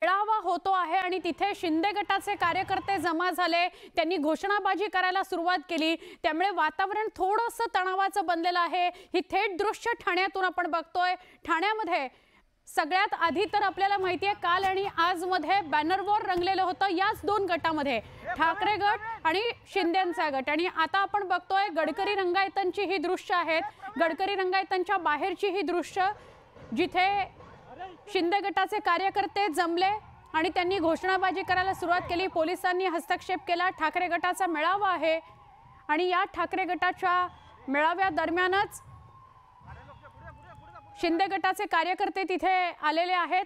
मेळावा होतो आहे आणि तिथे शिंदे गटाचे कार्यकर्ते जमा झाले। त्यांनी घोषणाबाजी करायला सुरुवात केली, त्यामुळे वातावरण थोडंसं तणावाचं बनलेलं आहे। ही थेट दृश्य ठाण्यातून आपण बघतोय। ठाण्यामध्ये सगळ्यात आधी तर आपल्याला माहिती आहे काल आणि आज मध्ये बॅनर वॉर रंगलेलं होतं याच दोन गटामध्ये, ठाकरे गट आणि शिंदेंचा गट। आणि आता आपण बघतोय गडकरी रंगायतांची ही दृश्य आहेत। गडकरी रंगायतांच्या बाहेरची ही दृश्य जिथे शिंदे गटाचे कार्यकर्ते जमले आणि त्यांनी घोषणाबाजी करायला सुरुवात केली। पोलिसांनी हस्तक्षेप केला। ठाकरे गटाचा मेळावा आहे आणि या ठाकरे गटाच्या मेळाव्या दरम्यानच शिंदे गटाचे कार्यकर्ते तिथे आलेले आहेत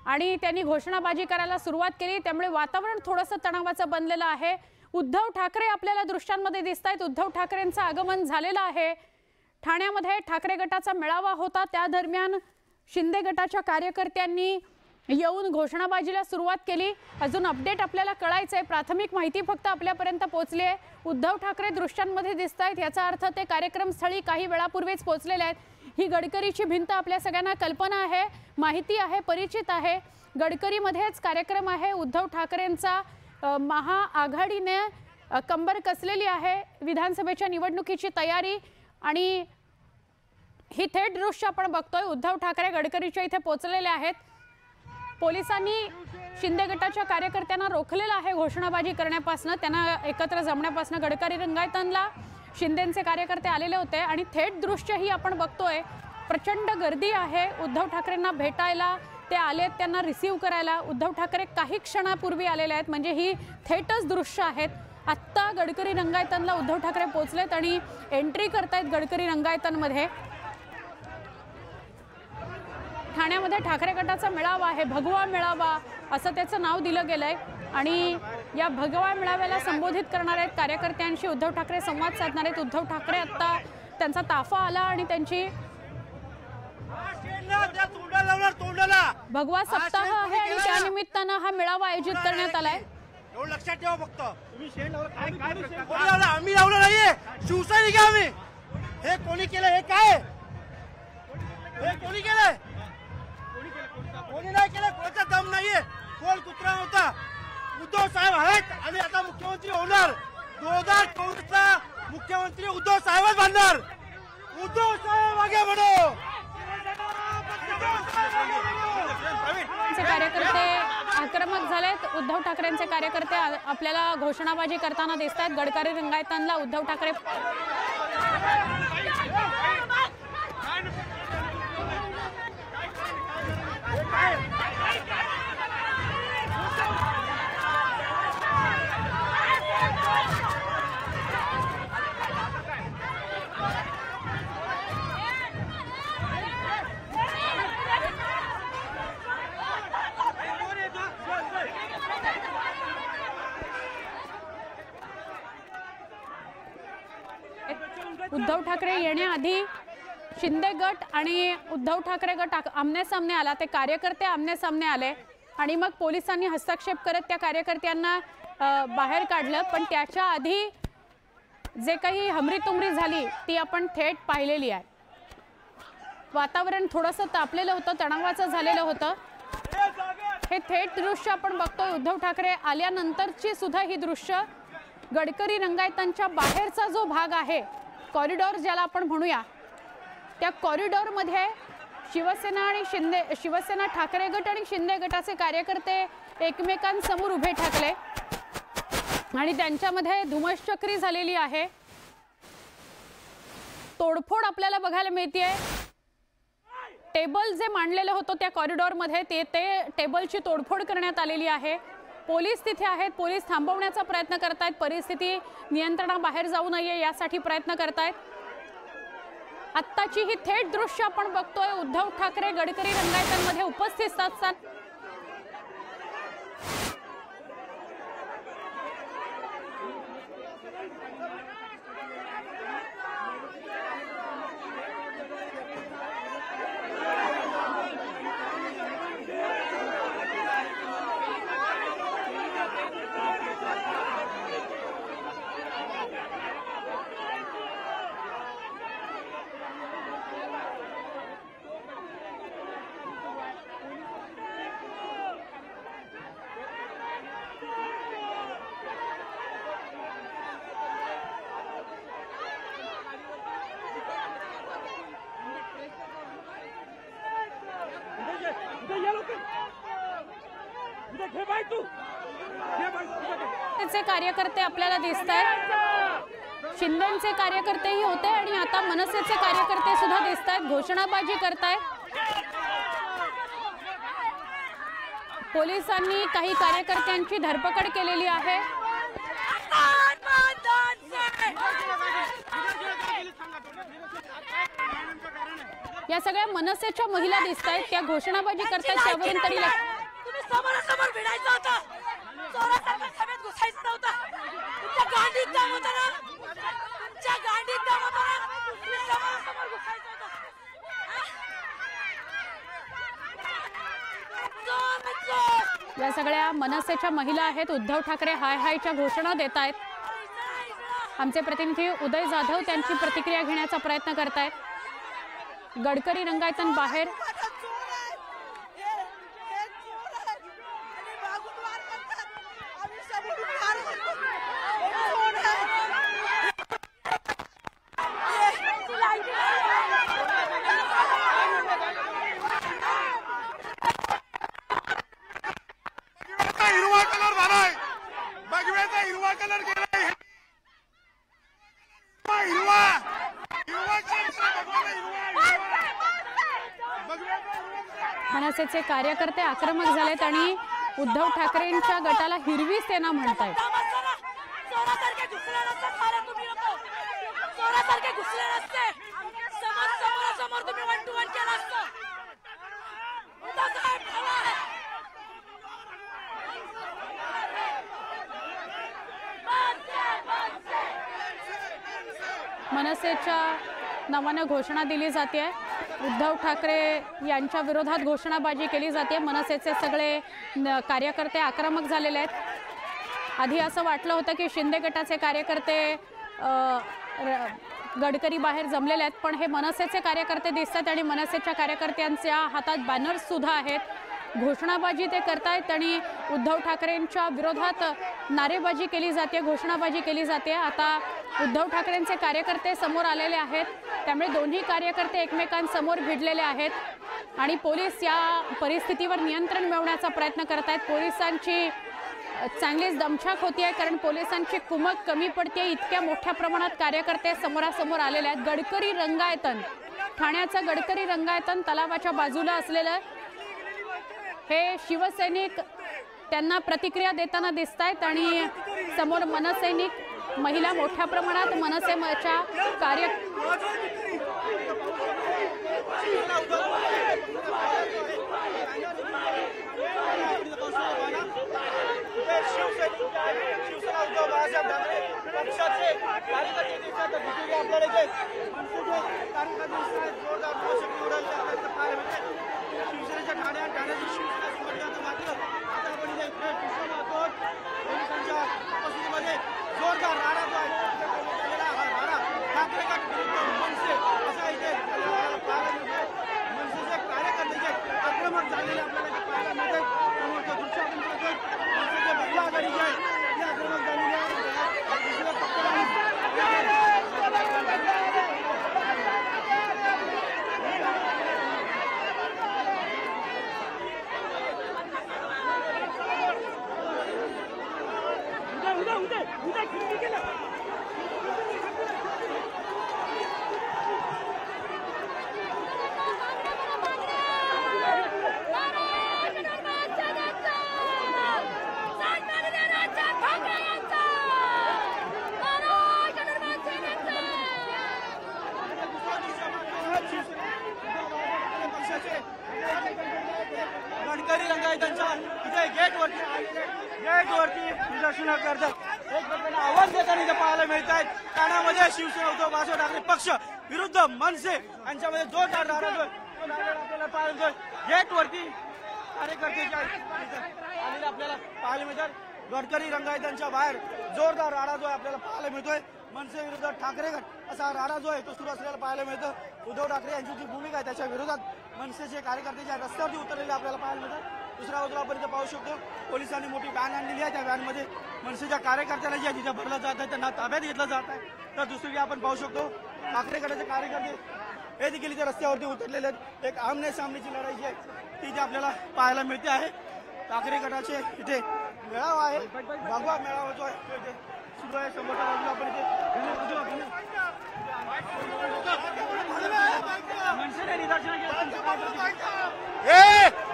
आणि त्यांनी घोषणाबाजी करायला सुरुवात केली, त्यामुळे वातावरण थोडंसं तणावाचं बनलेलं आहे। उद्धव ठाकरे आपल्याला दृश्यांमध्ये दिसतायत। उद्धव ठाकरेंचं आगमन झालेलं आहे। ठाण्यामध्ये ठाकरे गटाचा मेळावा होता, त्या दरम्यान शिंदे गटाच्या कार्यकर्त्यांनी येऊन घोषणाबाजीला सुरुवात केली। अजून अपडेट आपल्याला कळायचं आहे, प्राथमिक माहिती फक्त आपल्यापर्यंत पोहोचली आहे। उद्धव ठाकरे दृश्यांमध्ये दिसतायत, याचा अर्थ ते कार्यक्रमस्थळी काही वेळापूर्वीच पोहोचलेले आहेत। ही गडकरीची भिंत आपल्या सगळ्यांना कल्पना आहे, माहिती आहे, परिचित आहे। गडकरीमध्येच कार्यक्रम आहे। उद्धव ठाकरेंचा महाआघाडीने कंबर कसलेली आहे। विधानसभेच्या निवडणुकीची तयारी आणि ही थेट दृश्य आपण बघतोय। उद्धव ठाकरे गडकरीच्या इथे पोहोचलेले आहेत। पोलिसांनी शिंदे गटाच्या कार्यकर्त्यांना रोखलेलं आहे घोषणाबाजी करण्यापासून, त्यांना एकत्र जमण्यापासून। गडकरी रंगायतांना शिंदेंचे कार्यकर्ते आलेले होते आणि थेट दृश्य ही आपण बघतोय। प्रचंड गर्दी आहे उद्धव ठाकरेंना भेटायला, ते आलेत त्यांना रिसीव्ह करायला। उद्धव ठाकरे काही क्षणापूर्वी आलेले आहेत, म्हणजे ही थेटच दृश्य आहेत। आत्ता गडकरी रंगायतांना उद्धव ठाकरे पोहोचलेत आणि एंट्री करतायत गडकरी रंगायतांमध्ये। ठाण्यामध्ये ठाकरे गटाचा मेळावा आहे, भगवा मेळावा असं त्याचं नाव दिलं गेलंय आणि या भगवा मेळाव्याला संबोधित करणार आहेत कार्यकर्त्यांशी उद्धव ठाकरे संवाद साधणार आहेत। उद्धव ठाकरे आता त्यांचा ताफा आला आणि त्यांची भगवा सप्ताह आहे आणि त्यानिमित्तानं हा मेळावा आयोजित करण्यात आलाय। लक्षात ठेवा, फक्त आम्ही लावलं नाहीये, शिवसैनिक आम्ही। हे कोणी केलं? हे काय? हे कोणी केलंय? कोणी नाही केलं, कोणाचा दम नाहीये। कोण कुत्रा होता? उद्धव साहेब आहेत आणि आता मुख्यमंत्री होणार। 2024चा मुख्यमंत्री उद्धव साहेबच बनणार। उद्धव साहेब आगे बढ़ो। कार्यकर्ते आक्रमक झालेत। उद्धव ठाकरेंचे कार्यकर्ते आपल्याला घोषणाबाजी करताना दिसत आहेत। गडकरी रंगायतांना उद्धव ठाकरे उद्धव ठाकरे येण्याआधी शिंदे गट आणि उद्धव ठाकरे गट आमने सामने आला, ते कार्यकर्ते आमने सामने आले आणि मग पोलिसांनी हस्तक्षेप करत त्या कार्यकर्त्यांना बाहेर काढलं। पण त्याच्या आधी जे काही हमरीतुमरी झाली ती आपण थेट पाहिलेली आहे। वातावरण थोडंसं तापलेलं होतं, तणावाचं झालेलं होतं। हे थेट दृश्य आपण बघतोय। उद्धव ठाकरे आल्यानंतरची सुद्धा ही दृश्य। गडकरी रंगायतांच्या बाहेरचा जो भाग आहे, कॉरिडॉर ज्याला आपण म्हणूया, त्या कॉरिडॉर मध्ये शिवसेना ठाकरे गट आणि शिंदे गटाचे कार्यकर्ते एकमेकांसमोर उभे ठाकले आणि त्यांच्यामध्ये धुमश्चक्री झालेली आहे। तोडफोड आपल्याला बघायला मिळतेय। टेबल जे मांडलेलं होतं त्या कॉरिडॉर मध्ये ते टेबलची तोडफोड करण्यात आलेली आहे। पोलीस तिथे आहेत, पोलीस थांबवण्याचा प्रयत्न करतायत, परिस्थिती नियंत्रणाबाहेर जाऊ नये यासाठी प्रयत्न करतायत। आत्ताची ही थेट दृश्य आपण बघतोय। उद्धव ठाकरे गडकरी रंगायतांमध्ये उपस्थित असतात। त्याचे कार्यकर्ते आपल्याला दिसत आहेत, शिंदेचे कार्यकर्तेही होते आणि आता मनसेचे कार्यकर्ते सुद्धा दिसत आहेत, घोषणाबाजी करतायत। पोलिसांनी काही कार्यकर्त्यांची धरपकड केलेली आहे। या सगळ्या मनसेच्या महिला दिसत आहेत, त्या घोषणाबाजी करतायत, त्यावरून तरी तुम्ही समोरासमोर भिडायचं होतं, चोरासारखं सभेत घुसायचं नव्हतं। तुमच्या गांडीत दम होता ना, तुमच्या गांडीत दम होता ना, तुम्ही समोरासमोर घुसायचं होतं। या सगळ्या मनसेच्या महिला आहेत, उद्धव ठाकरे हाय हायच्या घोषणा देत आहेत। आमचे प्रतिनिधी उदय जाधव त्यांची प्रतिक्रिया घेण्याचा प्रयत्न करतायत। गडकरी रंगायतन बाहेर, हिरवा कलर झालाय, भगव्याचा हिरवा कलर गेलाय, हिरवा मनसेचे कार्यकर्ते आक्रमक झालेत आणि उद्धव ठाकरेंच्या गटाला हिरवी सेना म्हणतायत। चोरासारखे घुसले नसते, सारे तुम्ही लोक चोरासारखे घुसले नसते, समोरासमोर तुम्ही 1 to 1 केलं असतं। मनसेच्या नावाने घोषणा दिली जाते, उद्धव ठाकरे यांच्या विरोधात घोषणाबाजी केली जाते। मनसेचे सगळे कार्यकर्ते आक्रमक झालेले आहेत। आधी असं वाटलं होतं की शिंदे गटाचे कार्यकर्ते गडकरी बाहेर जमलेले आहेत, पण हे मनसेचे कार्यकर्ते दिसतात आणि मनसेच्या कार्यकर्त्यांच्या हातात बॅनर्स सुद्धा आहेत। घोषणाबाजी ते करतायत आणि उद्धव ठाकरेंच्या विरोधात नारेबाजी केली जाते, घोषणाबाजी केली जाते। आता उद्धव ठाकरेंचे कार्यकर्ते समोर आलेले आहेत, त्यामुळे दोन्ही कार्यकर्ते एकमेकांसमोर भिडलेले आहेत आणि पोलीस या परिस्थितीवर नियंत्रण मिळवण्याचा प्रयत्न करत आहेत। पोलिसांची चांगलीच दमछाक होतीये, कारण पोलिसांची कुमक कमी पडते, इतक्या मोठ्या प्रमाणात कार्यकर्ते समोरासमोर आलेले आहेत। गडकरी रंगायतन, ठाण्याचं गडकरी रंगायतन तलावाच्या बाजूला असलेलं हे शिवसैनिक त्यांना प्रतिक्रिया देताना दिसतायत आणि समोर मनसैनिक, महिला मोठ्या प्रमाणात मनसेच्या कार्य शिवसेना उद्धव बाळासाहेब ठाकरे पक्षाचे कार्यकर्ते दिसतात, आपल्याला जोरदार शिवसेनेच्या ठाण्याची शिवसेना मात्र आता आपण पोलिसांच्या उपस्थितीमध्ये जोरदार राडा जो आहे राडा ठाकरे गट विरुद्ध मनसे असा इथे पाहायला मिळतोय। मनसेचे कार्यकर्ते जे आक्रमक झालेले आपल्याला पाहायला मिळतात, समोरचं दृश्य आपण बघतोय। मनसेचे महिला आघाडी जी आहे ती आक्रमक झालेली आहे। गडकरी रंगायतांच्या इथे गेटवरती निदर्शनं करतात, एक प्रकारे आवाज देताना इथे पाहायला मिळत आहेत। ठाण्यामध्ये शिवसेना उद्धव बाळासाहेब ठाकरे पक्ष विरुद्ध मनसे यांच्यामध्ये जोरदार राडा आपल्याला पाहायला मिळतोय। गेटवरती कार्यकर्ते आलेले आपल्याला पाहायला मिळतात। गडकरी रंगायतांच्या बाहेर जोरदार राडा जो आहे आपल्याला पाहायला मिळतोय। मनसे विरुद्ध ठाकरे गट असा राडा जो आहे तो सुरू असलेला पाहायला मिळतं। उद्धव ठाकरे यांची जी भूमिका आहे त्याच्या विरोधात मनसेचे कार्यकर्ते ज्या रस्त्यावरती उतरलेले आपल्याला पाहायला मिळतात। दुसऱ्या बाजूला आपण इथे पाहू शकतो पोलिसांनी मोठी व्हॅन आणलेली आहे, त्या व्हॅनमध्ये मनसेच्या कार्यकर्त्यांना जे तिथे भरलं जात आहे त्यांना ताब्यात घेतलं जात आहे। तर दुसरी आपण पाहू शकतो ठाकरे गटाचे कार्यकर्ते हे देखील इथे रस्त्यावरती उतरलेले आहेत। एक आमने सामनेची लढाई जी आहे ती इथे आपल्याला पाहायला मिळते आहे। ठाकरे गटाचे इथे मेळावा आहे, भगवा मेळावा जो आहे तो इथे सुरू आहे. समोरच्या बाजूला आपण इथे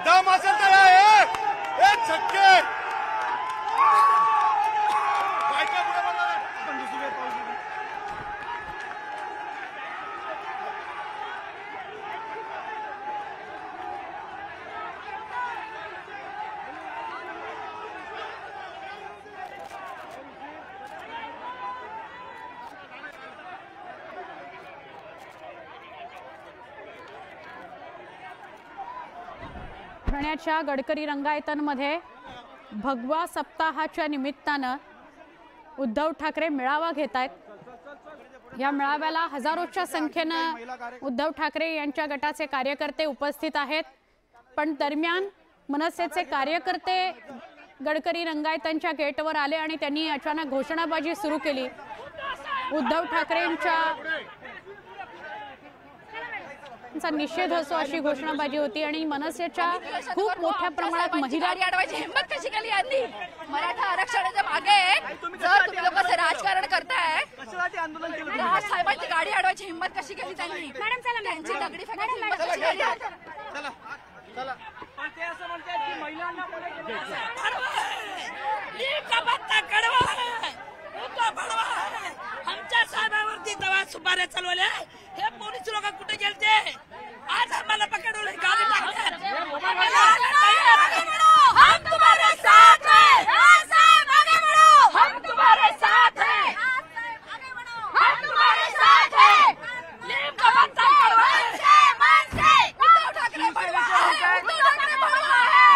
दम असेल तर छक्के आपण दुसरी वेळ पाहू शकतो. ठाण्याच्या गडकरी रंगायतांमध्ये भगवा सप्ताहाच्या निमित्तानं उद्धव ठाकरे मेळावा घेत आहेत. या मेळाव्याला हजारोच्या संख्येनं उद्धव ठाकरे यांच्या गटाचे कार्यकर्ते उपस्थित आहेत. पण दरम्यान मनसेचे कार्यकर्ते गडकरी रंगायतांच्या गेटवर आले आणि त्यांनी अचानक घोषणाबाजी सुरू केली. उद्धव ठाकरेंच्या निषेध असो अशी घोषणाबाजी होती आणि मनसेच्या खूप मोठ्या प्रमाणात महिला अडवायची हिंमत कशी केली यांनी? मराठा आरक्षणाच्या मागे जर तुम्ही लोक राजकारण करताय राज साहेबांची गाडी अडवायची हिंमत कशी केली त्यांनी? त्यांची दगडी फेकायची हिंमत कशी केली? आमच्या साहेबांवरती दवा सुपाऱ्या चालवल्या. हे पोलीस लोक कुठे गेलते? आज आम्हाला पकडून गाडी टाकतात. हम तुम्हारे साथ हैं, साहब आगे बढ़ो. हम तुम्हारे साथ हैं, हम तुम्हारे साथ हैं. लीम का पत्ता कड़वा है. उद्धव ठाकरे बड़वा है. उद्धव ठाकरे बड़वा है.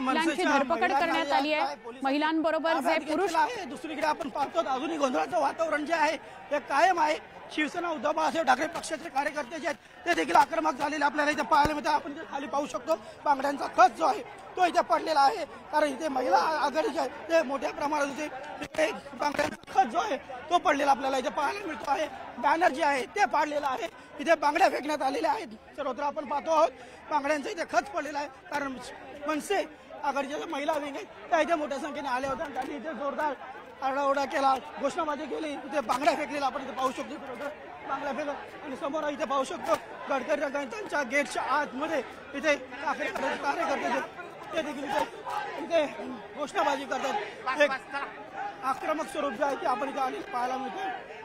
महिलांची धरपकड करण्यात आली आहे. महिलांबरोबर जे पुरुष आहे. दुसरीकडे आपण पाहतो अजूनही गोंधळाचं वातावरण जे आहे ते कायम आहे. शिवसेना उद्धव बाळासाहेब ठाकरे पक्षाचे कार्यकर्ते जे आहेत ते देखील आक्रमक झालेले आपल्याला इथे पाहायला मिळतात. आपण इथे खाली पाहू शकतो बांगड्यांचा खच जो आहे तो इथे पडलेला आहे. कारण इथे महिला आघाडी जे आहे ते मोठ्या प्रमाणात इथे बांगड्यांचा खच जो आहे तो पडलेला आपल्याला इथे पाहायला मिळतो आहे. बॅनर जे आहे ते पाडलेलं आहे. इथे बांगड्या फेकण्यात आलेल्या आहेत. सर्वत्र आपण पाहतो आहोत बांगड्यांचा इथे खच पडलेला आहे. कारण मनसे आघाडीच्या महिला विंग आहेत त्या इथे मोठ्या संख्येने आल्या होत्या. त्यांनी इथे जोरदार आरडाओरडा केला, घोषणाबाजी केली. इथे बांगड्या फेकलेला आपण इथे पाहू शकतो. बांगड्या फेकत आणि समोर इथे पाहू शकतो गडकरी रंगायतांच्या गेटच्या आतमध्ये इथे कार्यकर्ते ते देखील इथे घोषणाबाजी करतात. एक आक्रमक स्वरूप जे आहे ते आपण इथे आले पाहायला मिळतो.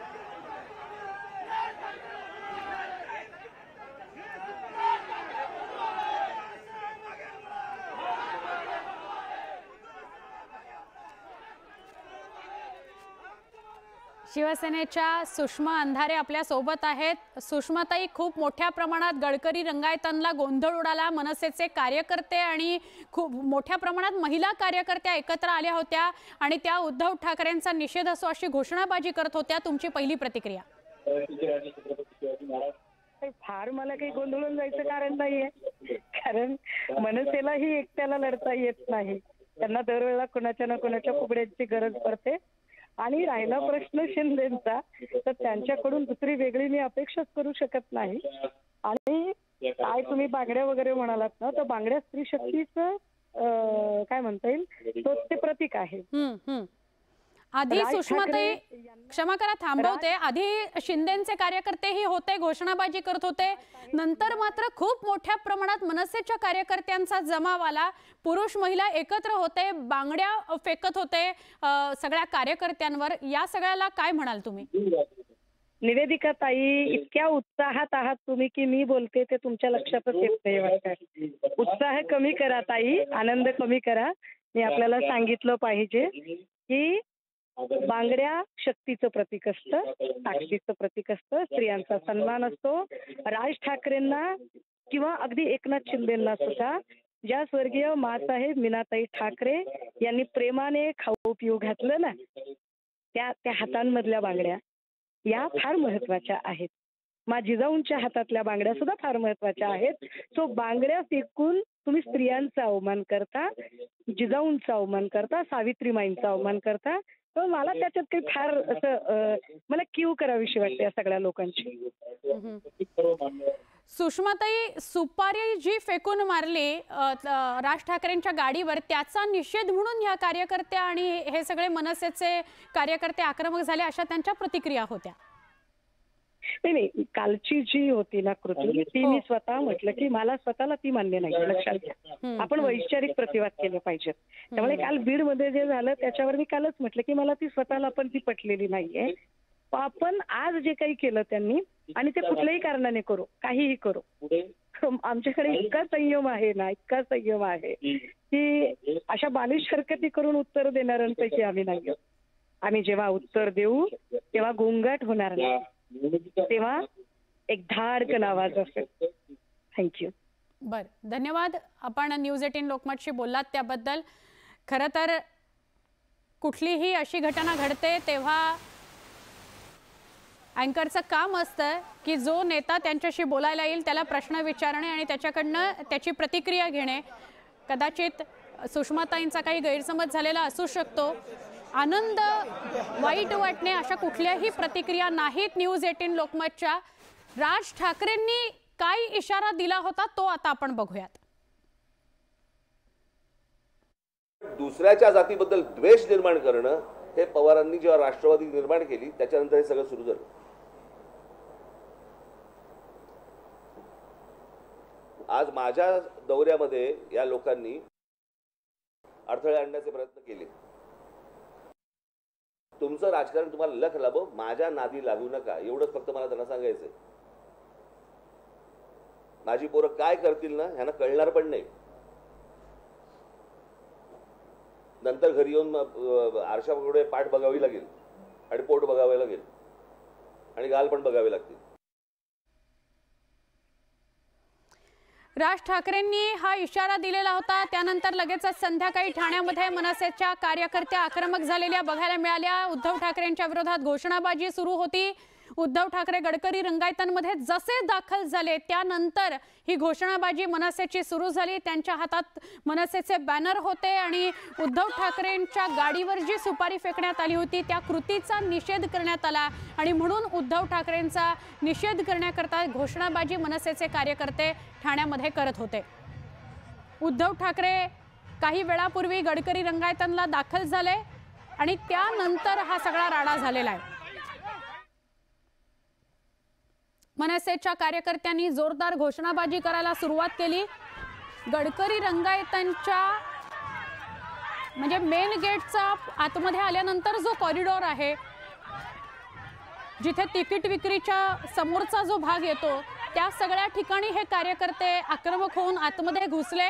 शिवसेनेच्या सुषमा अंधारे आपल्या सोबत आहेत. सुषमाताई, खूप मोठ्या प्रमाणात गडकरी रंगायतांना गोंधळ उडाला. मनसेचे कार्यकर्ते आणि खूप मोठ्या प्रमाणात महिला कार्यकर्त्या एकत्र आल्या होत्या आणि त्या उद्धव ठाकरेंचा निषेध असो अशी घोषणाबाजी करत होत्या. तुमची पहिली प्रतिक्रिया? फार मला काही गोंधळून जायचं कारण नाहीये. कारण मनसेलाही एकट्याला लढता येत नाही. त्यांना दरवेळेला कोणाच्या ना कोणाच्या फुगड्यांची गरज पडते. आणि राहिला प्रश्न शिंदेचा, तर त्यांच्याकडून दुसरी वेगळी मी अपेक्षाच करू शकत नाही. आणि काय तुम्ही बांगड्या वगैरे म्हणालात ना, तर बांगड्या स्त्री शक्तीचं काय म्हणता येईल तोच ते प्रतीक आहे. आधी सुषमाताई, क्षमा करा थांबवते, आधी शिंदेचे कार्यकर्तेही होते, घोषणाबाजी करत होते. नंतर मात्र खूप मोठ्या प्रमाणात मनसेच्या कार्यकर्त्यांचा जमाव आला. पुरुष महिला एकत्र होते, बांगड्या फेकत होते सगळ्या कार्यकर्त्यांवर. या सगळ्याला काय म्हणाल तुम्ही? निवेदिका ताई, इतक्या उत्साहात आहात तुम्ही की मी बोलते ते तुमच्या लक्षातच येत नाही वाटतं. उत्साह कमी करा ताई, आनंद कमी करा. मी आपल्याला सांगितलं पाहिजे की बांगड्या शक्तीचं प्रतीक असतं, ताकदीचं प्रतीक असतं, स्त्रियांचा सन्मान असतो. राज ठाकरेंना किंवा अगदी एकनाथ शिंदेंना सुद्धा ज्या स्वर्गीय माँसाहेब मीनाताई ठाकरे यांनी प्रेमाने खाऊ पिऊ घातलं ना, त्या हातांमधल्या बांगड्या या फार महत्वाच्या आहेत. जिजाऊंच्या हातातल्या बांगड्या सुद्धा फार महत्वाच्या आहेत. सो बांगड्या फेकून तुम्ही स्त्रियांचा अवमान करता, जिजाऊंचा अवमान करता, सावित्रीमाईंचा अवमान करता. तर मला त्याच्यात काही फार असं मला कीव करावीशी वाटते या सगळ्या लोकांची. सुषमाताई, सुपारी जी फेकून मारली राज ठाकरेंच्या गाडीवर, त्याचा निषेध म्हणून ह्या कार्यकर्त्या आणि हे सगळे मनसेचे कार्यकर्ते आक्रमक झाले, अशा त्यांच्या प्रतिक्रिया होत्या. नाही, कालची जी होती ना कृती, ती मी स्वतः म्हटलं की मला स्वतःला ती मान्य नाही. लक्षात घ्या, आपण वैचारिक प्रतिवाद केले पाहिजेत. त्यामुळे काल बीडमध्ये जे झालं त्याच्यावर मी कालच म्हटलं की मला ती स्वतःला पण ती पटलेली नाहीये. आपण आज जे काही केलं त्यांनी, आणि ते कुठल्याही कारणाने करू, काहीही करू, आमच्याकडे इतका संयम आहे ना, इतका संयम आहे की अशा बालिश हरकती करून उत्तर देणाऱ्यांपैकी आम्ही नाही. आम्ही जेव्हा उत्तर देऊ तेव्हा गोंगाट होणार नाही, तेव्हा एक धाडकन आवाज असेल. थँक्यू. बर, धन्यवाद. आपण न्यूज 18 लोकमतशी बोललात त्याबद्दल. खरं तर कुठलीही अशी घटना घडते तेव्हा अँकरचं काम असतं की जो नेता त्यांच्याशी बोलायला येईल त्याला प्रश्न विचारणे आणि त्याच्याकडनं त्याची प्रतिक्रिया घेणे. कदाचित सुषमाताईंचा काही गैरसमज झालेला असू शकतो. आनंद, वाईट वाटणे अशा कुठल्याही प्रतिक्रिया नाहीत न्यूज 18 लोकमतच्या. राज ठाकरेंनी काय इशारा दिला होता तो आता आपण बघूयात. दुसऱ्याच्या जातीबद्दल द्वेष निर्माण करणं हे पवारांनी जेव्हा राष्ट्रवादी निर्माण केली त्याच्यानंतर हे सगळं सुरू झालं. आज माझ्या दौऱ्यामध्ये या लोकांनी अडथळे आणण्याचे प्रयत्न केले. तुमचं राजकारण तुम्हाला लख लाभो, माझ्या नादी लागू नका, एवढंच फक्त मला त्यांना सांगायचंय. माझी पोरं काय करतील ना ह्यांना कळणार पण नाही. नंतर घरी येऊन आरशापुढे पाठ बघावी लागेल आणि पोट बघावे लागेल आणि गाल पण बघावे लागतील. राज ठाकरेंनी हा इशारा दिलेला होता. त्यानंतर लगेचच संध्याकाळी ठाण्यामध्ये मनसेच्या कार्यकर्त्या आक्रमक झालेल्या बघायला मिळाल्या. उद्धव ठाकरेंच्या विरोधात घोषणाबाजी सुरू होती. उद्धव ठाकरे गडकरी रंगायतांमध्ये जसे दाखल झाले त्यानंतर ही घोषणाबाजी मनसेची सुरू झाली. त्यांच्या हातात मनसेचे बॅनर होते आणि उद्धव ठाकरेंच्या गाडीवर जी सुपारी फेकण्यात आली होती त्या कृतीचा निषेध करण्यात आला आणि म्हणून उद्धव ठाकरेंचा निषेध करण्याकरता घोषणाबाजी मनसेचे कार्यकर्ते ठाण्यामध्ये करत होते. उद्धव ठाकरे काही वेळापूर्वी गडकरी रंगायतांना दाखल झाले आणि त्यानंतर हा सगळा राडा झालेला आहे. मनसेच्या कार्यकर्त्यांनी जोरदार घोषणाबाजी करायला सुरुवात केली. गडकरी रंगायतांच्या म्हणजे मेन गेटचा आतमध्ये आल्यानंतर जो कॉरिडॉर आहे जिथे तिकीट विक्रीच्या समोरचा जो भाग येतो त्या सगळ्या ठिकाणी हे कार्यकर्ते आक्रमक होऊन आतमध्ये घुसले